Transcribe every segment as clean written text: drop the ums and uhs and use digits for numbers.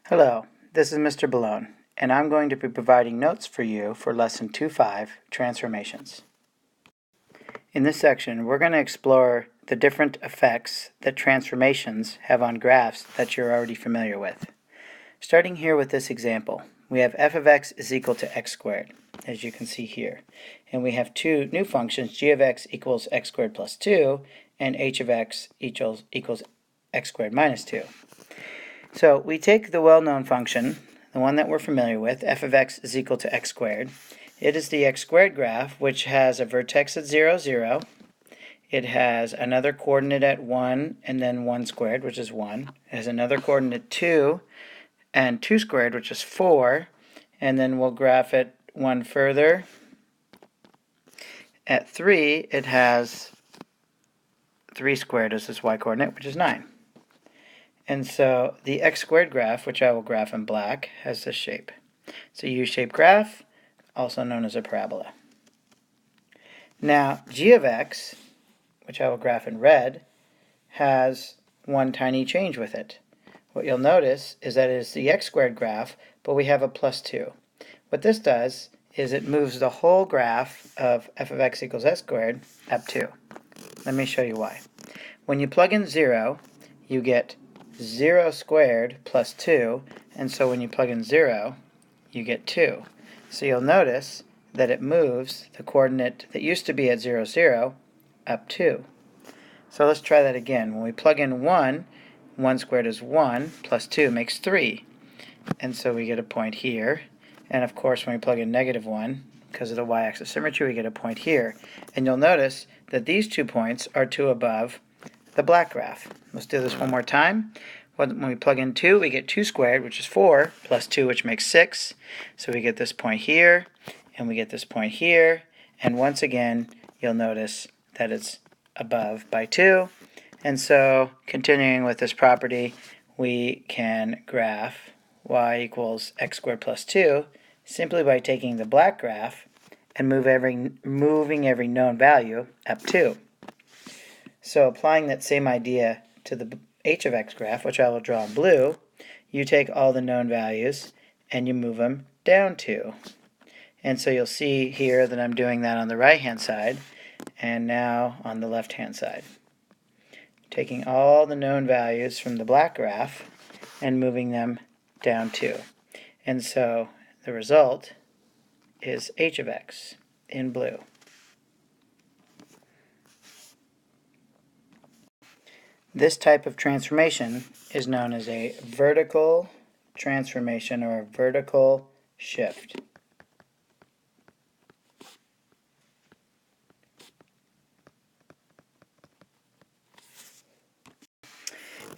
Hello, this is Mr. Balone, and I'm going to be providing notes for you for Lesson 2.5, Transformations. In this section, we're going to explore the different effects that transformations have on graphs that you're already familiar with. Starting here with this example, we have f of x is equal to x squared, as you can see here. And we have two new functions, g of x equals x squared plus 2, and h of x equals x squared minus 2. So we take the well-known function, the one that we're familiar with, f of x is equal to x squared. It is the x squared graph, which has a vertex at 0, 0. It has another coordinate at 1, and then 1 squared, which is 1. It has another coordinate 2, and 2 squared, which is 4. And then we'll graph it one further. At 3, it has 3 squared as its y-coordinate, which is 9. And so the x squared graph, which I will graph in black, has this shape. It's a U-shaped graph, also known as a parabola. Now, g of x, which I will graph in red, has one tiny change with it. What you'll notice is that it is the x squared graph, but we have a plus 2. What this does is it moves the whole graph of f of x equals x squared up 2. Let me show you why. When you plug in 0, you get 0 squared plus 2, and so when you plug in 0, you get 2. So you'll notice that it moves the coordinate that used to be at 0, 0 up 2. So let's try that again. When we plug in 1, 1 squared is 1, plus 2 makes 3. And so we get a point here. And of course, when we plug in negative 1, because of the y-axis symmetry, we get a point here. And you'll notice that these 2 points are 2 above the black graph. Let's do this one more time. When we plug in 2, we get 2 squared, which is 4, plus 2, which makes 6. So we get this point here, and we get this point here. And once again, you'll notice that it's above by 2. And so, continuing with this property, we can graph y equals x squared plus 2 simply by taking the black graph and moving every known value up 2. So applying that same idea to the h of x graph, which I will draw in blue, you take all the known values and you move them down 2. And so you'll see here that I'm doing that on the right-hand side and now on the left-hand side. Taking all the known values from the black graph and moving them down 2. And so the result is h of x in blue. This type of transformation is known as a vertical transformation or a vertical shift.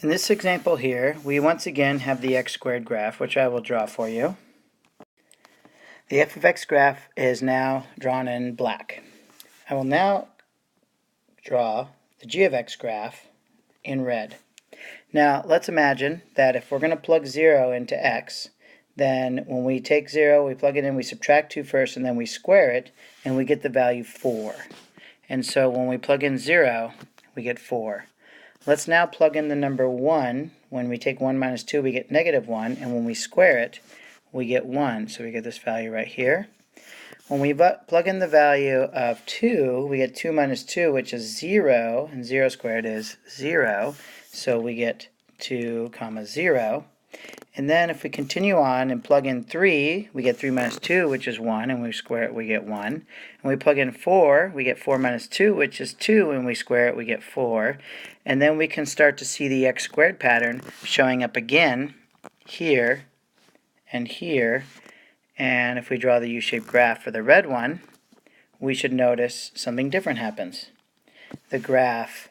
In this example here, we once again have the x squared graph, which I will draw for you. The f of x graph is now drawn in black. I will now draw the g of x graph in red. Now let's imagine that if we're going to plug 0 into x, then when we take 0, we plug it in, we subtract 2 first, and then we square it, and we get the value 4. And so when we plug in 0, we get 4. Let's now plug in the number 1. When we take 1 minus 2, we get negative 1, and when we square it, we get 1. So we get this value right here. When we plug in the value of 2, we get 2 minus 2, which is 0, and 0 squared is 0. So we get 2, 0. And then if we continue on and plug in 3, we get 3 minus 2, which is 1, and we square it, we get 1. And we plug in 4, we get 4 minus 2, which is 2, and we square it, we get 4. And then we can start to see the x squared pattern showing up again here and here. And if we draw the U-shaped graph for the red one, we should notice something different happens. The graph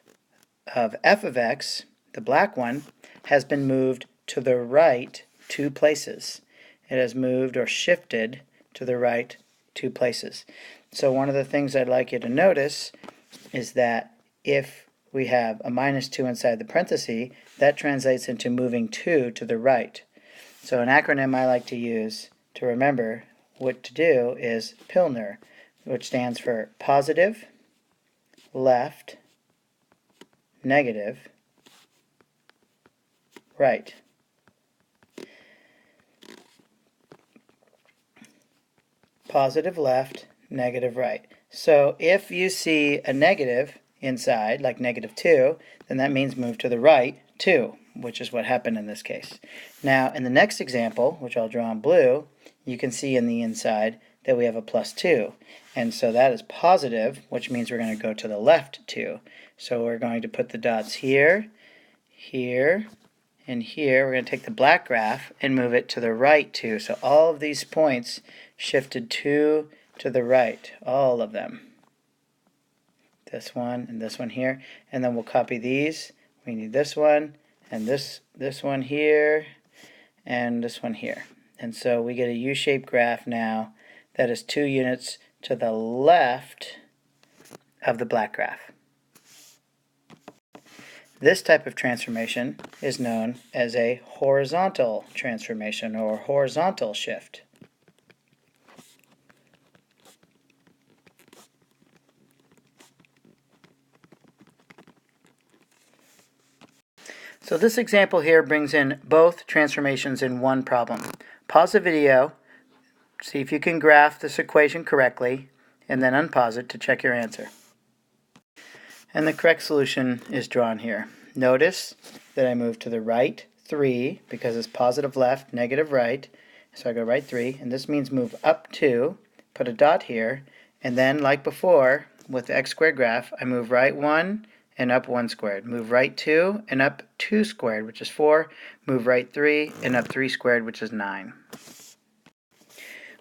of f of x, the black one, has been moved to the right 2 places. It has moved or shifted to the right 2 places. So one of the things I'd like you to notice is that if we have a minus 2 inside the parenthesis, that translates into moving 2 to the right. So an acronym I like to use to remember what to do is PILNER, which stands for positive, left, negative, right. positive left, negative right. So if you see a negative inside, like -2, then that means move to the right 2, which is what happened in this case. Now, in the next example, which I'll draw in blue, you can see in the inside that we have a +2. And so that is positive, which means we're going to go to the left 2. So we're going to put the dots here, here, and here. We're going to take the black graph and move it to the right 2. So all of these points shifted 2 to the right, all of them. This one and this one here. And then we'll copy these. We need this one and this one here and this one here. And so we get a U-shaped graph now that is 2 units to the left of the black graph. This type of transformation is known as a horizontal transformation or horizontal shift. So this example here brings in both transformations in one problem. Pause the video, see if you can graph this equation correctly, and then unpause it to check your answer. And the correct solution is drawn here. Notice that I move to the right 3 because it's positive left, negative right. So I go right 3, and this means move up 2, put a dot here, and then like before with the x-squared graph, I move right 1 and up 1 squared. Move right 2 and up 2 squared, which is 4. Move right 3 and up 3 squared, which is 9.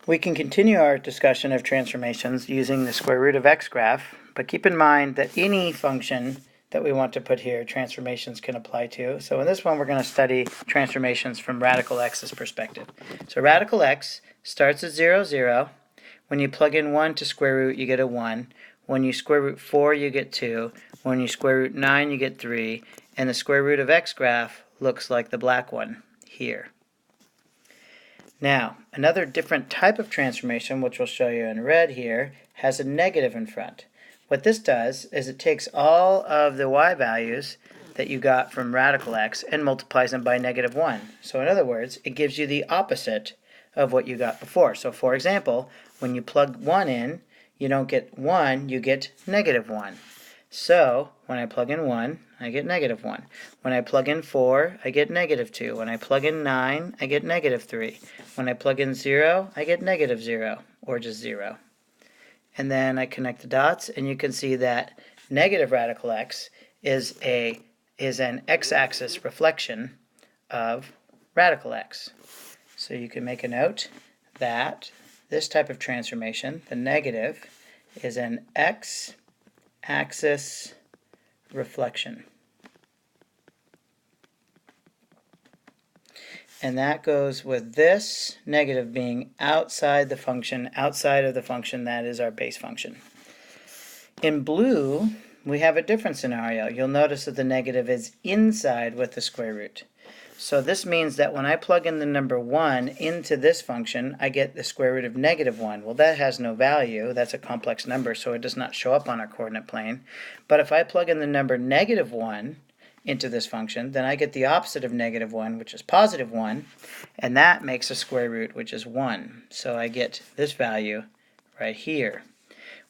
We can continue our discussion of transformations using the square root of x graph, but keep in mind that any function that we want to put here, transformations can apply to. So in this one, we're going to study transformations from radical x's perspective. So radical x starts at 0, 0. When you plug in 1 to square root, you get a 1. When you square root 4, you get 2. When you square root 9, you get 3. And the square root of x graph looks like the black one here. Now, another different type of transformation, which we'll show you in red here, has a negative in front. What this does is it takes all of the y values that you got from radical x and multiplies them by -1. So in other words, it gives you the opposite of what you got before. So for example, when you plug 1 in, you don't get 1, you get -1. So when I plug in 1, I get -1. When I plug in 4, I get -2. When I plug in 9, I get -3. When I plug in 0, I get -0, or just 0. And then I connect the dots, and you can see that negative radical x is an x-axis reflection of radical x. So you can make a note that this type of transformation, the negative, is an x-axis reflection. And that goes with this negative being outside the function, outside of the function that is our base function. In blue, we have a different scenario. You'll notice that the negative is inside with the square root. So this means that when I plug in the number 1 into this function, I get the square root of -1. Well, that has no value. That's a complex number, so it does not show up on our coordinate plane. But if I plug in the number -1 into this function, then I get the opposite of -1, which is +1, and that makes a square root, which is 1. So I get this value right here.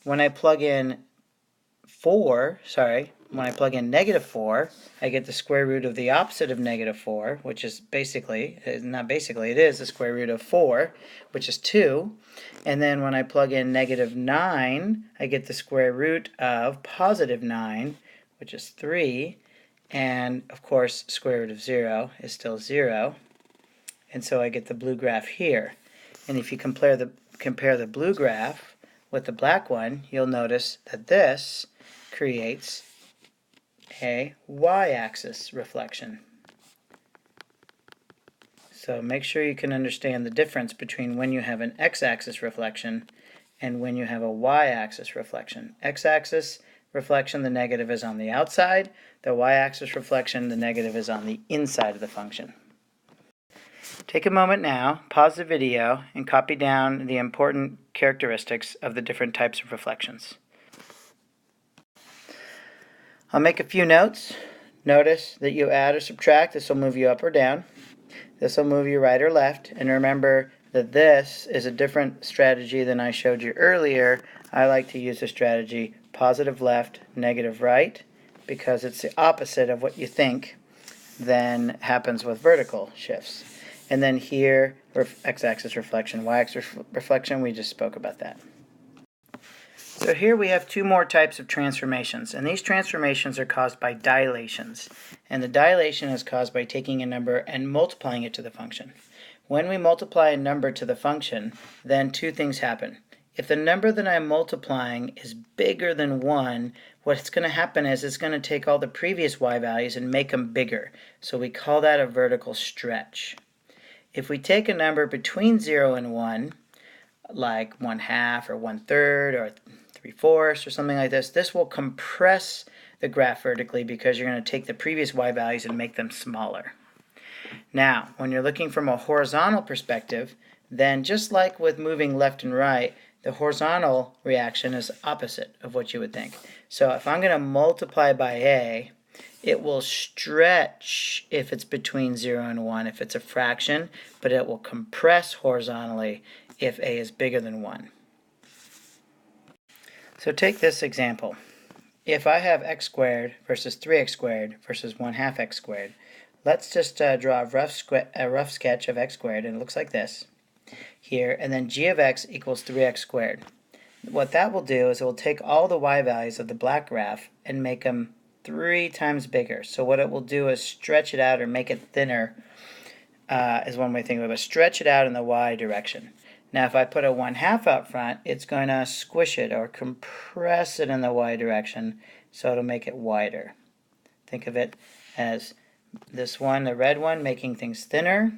When I plug in when I plug in -4, I get the square root of the opposite of -4, which is it is the square root of 4, which is 2. And then when I plug in -9, I get the square root of +9, which is 3. And of course, square root of 0 is still 0. And so I get the blue graph here. And if you compare the blue graph with the black one, you'll notice that this creates a y-axis reflection. So make sure you can understand the difference between when you have an x-axis reflection and when you have a y-axis reflection. X-axis reflection, the negative is on the outside. The y-axis reflection, the negative is on the inside of the function. Take a moment now, pause the video, and copy down the important characteristics of the different types of reflections. I'll make a few notes. Notice that you add or subtract. This will move you up or down. This will move you right or left. And remember, that this is a different strategy than I showed you earlier. I like to use the strategy positive left, negative right, because it's the opposite of what you think then happens with vertical shifts. And then here, x-axis reflection, y-axis reflection, we just spoke about that. So here we have two more types of transformations, and these transformations are caused by dilations. And the dilation is caused by taking a number and multiplying it to the function. When we multiply a number to the function, then two things happen. If the number that I'm multiplying is bigger than 1, what's going to happen is it's going to take all the previous y values and make them bigger. So we call that a vertical stretch. If we take a number between 0 and 1, like 1/2 or 1/3 or 3/4 or something like this will compress the graph vertically because you're going to take the previous y values and make them smaller. Now, when you're looking from a horizontal perspective, then just like with moving left and right, the horizontal reaction is opposite of what you would think. So if I'm going to multiply by a, it will stretch if it's between 0 and 1, if it's a fraction, but it will compress horizontally if a is bigger than 1. So take this example. If I have x squared versus 3x squared versus 1/2 x squared, let's just draw a rough sketch of x squared, and it looks like this here, and then g of x equals 3x squared. What that will do is it will take all the y values of the black graph and make them 3 times bigger. So what it will do is stretch it out or make it thinner, is one way to think of it, stretch it out in the y direction. Now if I put a 1/2 out front, it's going to squish it or compress it in the y direction, so it'll make it wider. Think of it as this one, the red one, making things thinner,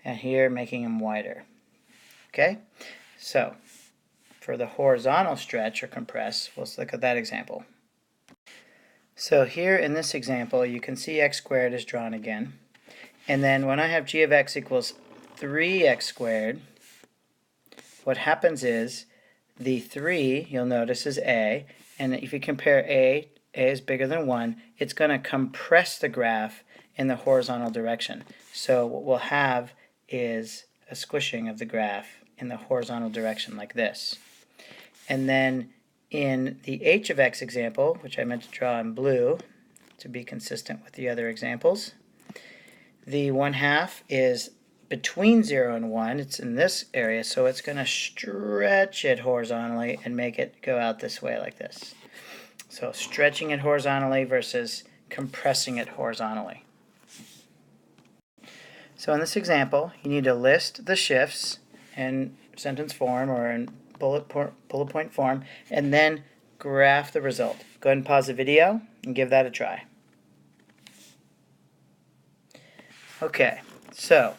and here making them wider. Okay? So for the horizontal stretch or compress, let's look at that example. So here in this example, you can see x squared is drawn again. And then when I have g of x equals 3x squared, what happens is the 3, you'll notice, is a. And if you compare a is bigger than 1, it's going to compress the graph in the horizontal direction. So what we'll have is a squishing of the graph in the horizontal direction like this. And then in the h of x example, which I meant to draw in blue to be consistent with the other examples, the 1/2 is between 0 and 1. It's in this area, so it's going to stretch it horizontally and make it go out this way like this. So stretching it horizontally versus compressing it horizontally. So in this example, you need to list the shifts in sentence form or in bullet point form, and then graph the result. Go ahead and pause the video and give that a try. Okay, so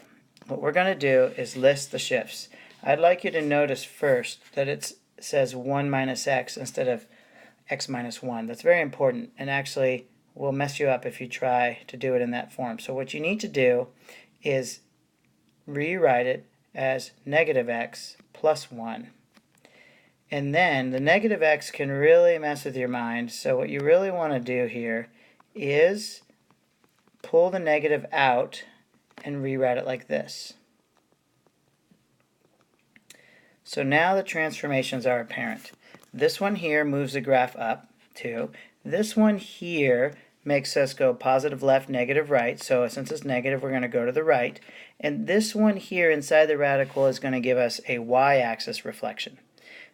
what we're going to do is list the shifts. I'd like you to notice first that it says 1 minus x instead of x minus 1. That's very important, and actually will mess you up if you try to do it in that form. So what you need to do is rewrite it as negative x plus 1. And then the negative x can really mess with your mind, so what you really want to do here is pull the negative out and rewrite it like this. So now the transformations are apparent. This one here moves the graph up 2. This one here makes us go positive left, negative right. So since it's negative, we're going to go to the right. And this one here inside the radical is going to give us a y-axis reflection.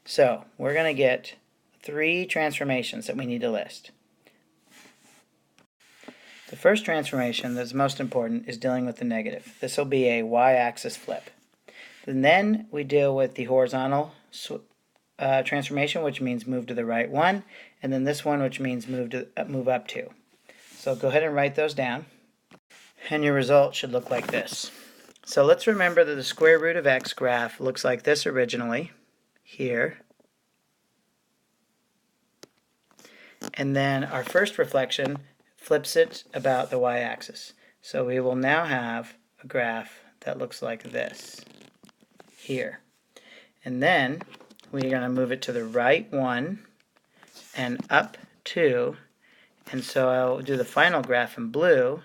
So we're going to get 3 transformations that we need to list. The first transformation that's most important is dealing with the negative. This will be a y-axis flip. And then we deal with the horizontal transformation, which means move to the right 1, and then this one, which means move up 2. So go ahead and write those down, and your result should look like this. So let's remember that the square root of x graph looks like this originally, here. And then our first reflection flips it about the y-axis. So we will now have a graph that looks like this here. And then we're going to move it to the right 1 and up 2. And so I'll do the final graph in blue,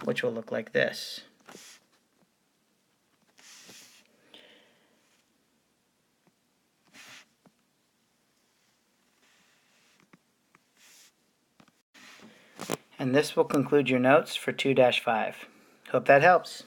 which will look like this. And this will conclude your notes for 2-5. Hope that helps.